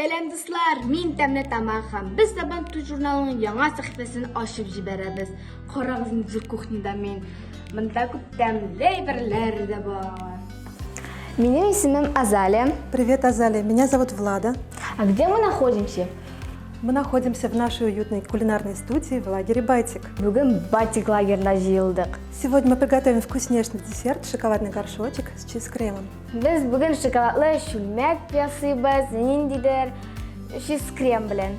Сәлем, дуслар! Мин Тәмле Тамақ һәм без Сабантуй журналының яңа сәхифәсен ачып җибәрәбез. Карагыз инде кухняда мин. Монда күп тәмле әйберләр дә бар. Менің исемім Азалия. Привет, Азалия. Меня зовут Влада. А где мы находимся? Мы находимся в нашей уютной кулинарной студии в лагере «Байтик». Бүгін Байтик лагеріне жиылдық. Сегодня мы приготовим вкуснейший десерт, шоколадный горшочек с чиз-кремом. Біз бүгін шоколадлы шүлмәк ясыйбыз, ниндидер чиз-крем белән.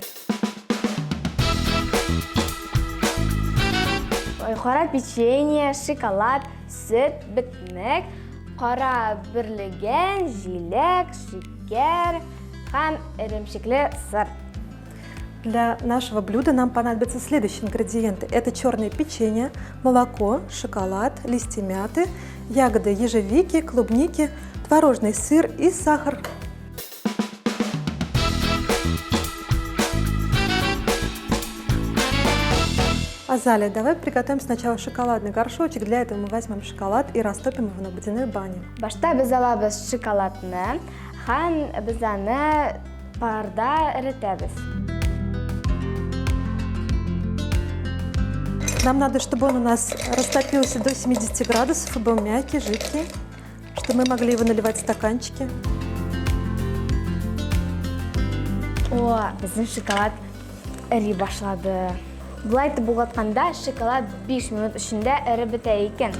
Қара печенье, шоколад, süt, битмәк, қара берлеген, җиләк, шикәр һәм иремшекле сыр. Для нашего блюда нам понадобятся следующие ингредиенты. Это черное печенье, молоко, шоколад, листья мяты, ягоды ежевики, клубники, творожный сыр и сахар. Азалия, давай приготовим сначала шоколадный горшочек. Для этого мы возьмем шоколад и растопим его на водяной бане. Башта без алабыз шоколадны һәм без аны парда эретәбез. Нам надо, чтобы он у нас растопился до 70 градусов и был мягкий, жидкий, чтобы мы могли его наливать в стаканчики. О, біздің шоколад эри башлады. Бұлай булгатканда шоколад 5 минут ішінде эри бетә икән.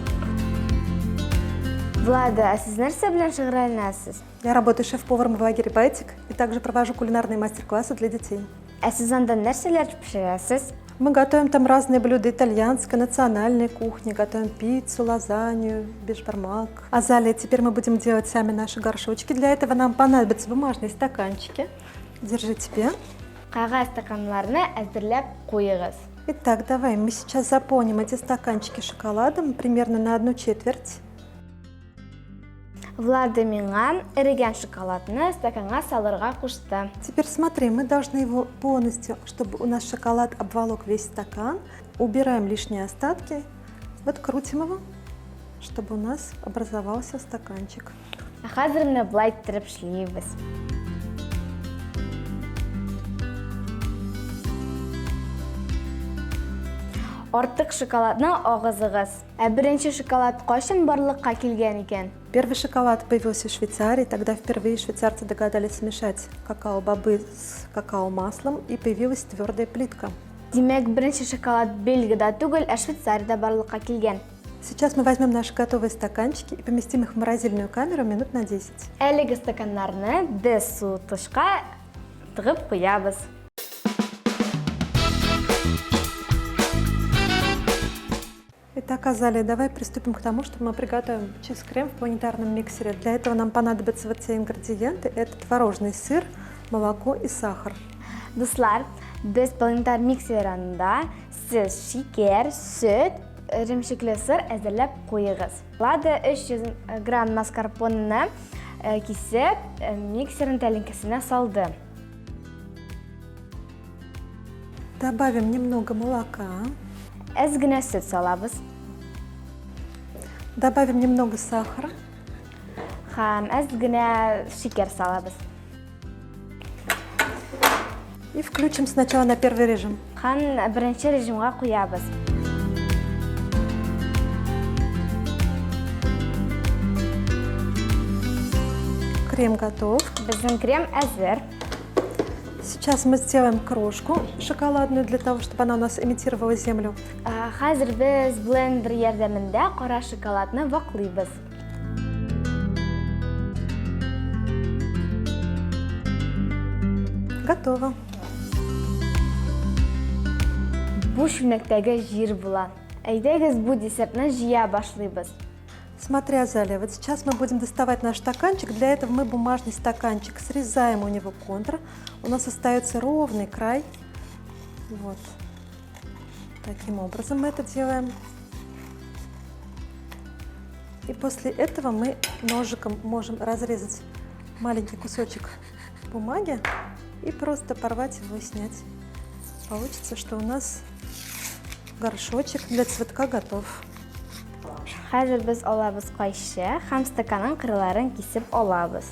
Влада, а сіз нәрсә белән шөгыльләнәсез? Я работаю шеф-поваром в лагере «Байтик» и также провожу кулинарные мастер-классы для детей. А сіз анда нәрсәләр пешерәсез? Мы готовим там разные блюда итальянской, национальной кухни, готовим пиццу, лазанью, бешбармак. Азалия, теперь мы будем делать сами наши горшочки. Для этого нам понадобятся бумажные стаканчики. Держи тебе. Кагаз стаканларны әзерләп куегыз. Итак, давай, мы сейчас заполним эти стаканчики шоколадом примерно на 1/4. Влада миңа эриген шоколадны стаканга салырга кушты. Теперь смотри, мы должны его полностью, чтобы у нас шоколад обволок весь стакан. Убираем лишние остатки. Вот крутим его, чтобы у нас образовался стаканчик. А хәзер менә булай иттереп эшлибез. Артык шоколадны агызыгыз. Ә беренче шоколад кайчан барлыкка килгән икән? Первый шоколад появился в Швейцарии. Тогда впервые швейцарцы догадались смешать какао-бобы с какао-маслом, и появилась твердая плитка. Димәк, беренче шоколад Бельгиядә түгел, ә Швейцариядә барлыкка килгән. Сейчас мы возьмем наши готовые стаканчики и поместим их в морозильную камеру минут на 10. Әлеге стаканнарны без суытышка тыгып куябыз. Итак, Азалия, давай приступим к тому, чтобы мы приготовим чиз-крем в планетарном миксере. Для этого нам понадобятся вот те ингредиенты. Это творожный сыр, молоко и сахар. Дуслар, без планетар миксерында сез шикәр, сөт, иремшекле сыр әзерләп куегыз. Влада 300 грамм маскарпонны кисеп миксерның тәлинкәсенә салды. Добавим немного молока. Әз генә сөт салабыз. Добавим немного сахара. Һәм әз генә шикәр салабыз. И включим сначала на первый режим. Һәм беренче режимга куябыз. Крем готов. Безнең крем әзер. Сейчас мы сделаем крошку шоколадную для того, чтобы она у нас имитировала землю. Хәзер без блендер ярдәмендә кара шоколадны ваклыйбыз. Готово. Бу шүлмәктәге җир була. Әйдәгез бу десертны җыя башлыйбыз. Смотри, Азалия, вот сейчас мы будем доставать наш стаканчик. Для этого мы бумажный стаканчик срезаем у него контур. У нас остается ровный край. Вот. Таким образом мы это делаем. И после этого мы ножиком можем разрезать маленький кусочек бумаги и просто порвать его и снять. Получится, что у нас горшочек для цветка готов. Хәзер без алабыз кайчы һәм стаканның кырларын кисеп алабыз.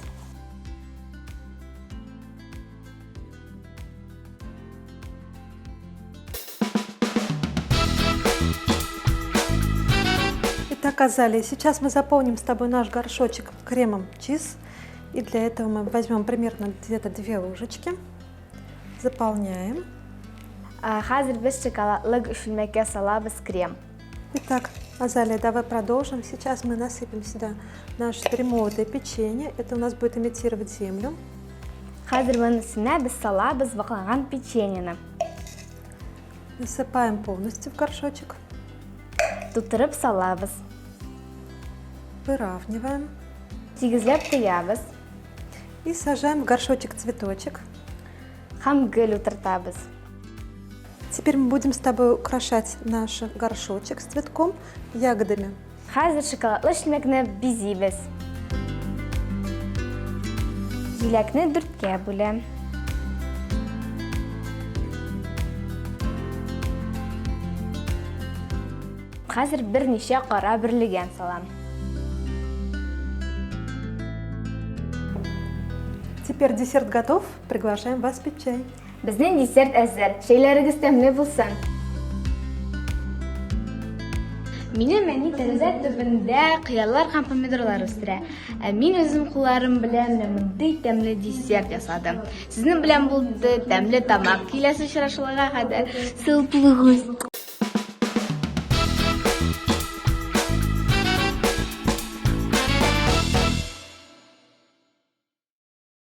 Итак, Азалия, сейчас мы заполним с тобой наш горшочек кремом чиз. И для этого мы возьмем примерно где-то 2 ложечки. Заполняем. Хәзер без шоколадлык үшілмәккә салабыз крем. Итак, Азалия, давай продолжим. Сейчас мы насыпем сюда наше перемолотое печенье. Это у нас будет имитировать землю. Хәзер моның өстенә без салабыз вакланган печеньены. Насыпаем полностью в горшочек. Тутырып салабыз. Выравниваем. Тигезләп куябыз. И сажаем в горшочек цветочек. Һәм гөл утыртабыз. Теперь мы будем с тобой украшать наш горшочек с цветком ягодами. Хәзер шоколадлы шүлмәкне бизибез. Җиләкне 4кә бүләм. Хәзер берничә кара берлегән салам. Теперь десерт готов. Приглашаем вас пить чай. Безнең десерт әзер. Чәйләрегез тәмле булсын. Минем әни тәрәзә төбендә кыяллар һәм помидорлар үстерә. Мин үзем кулларым белән мондый тәмле десерт ясадым. Сезнең белән булды тәмле тамак. Киләсе очрашуларга кадәр сау булыгыз.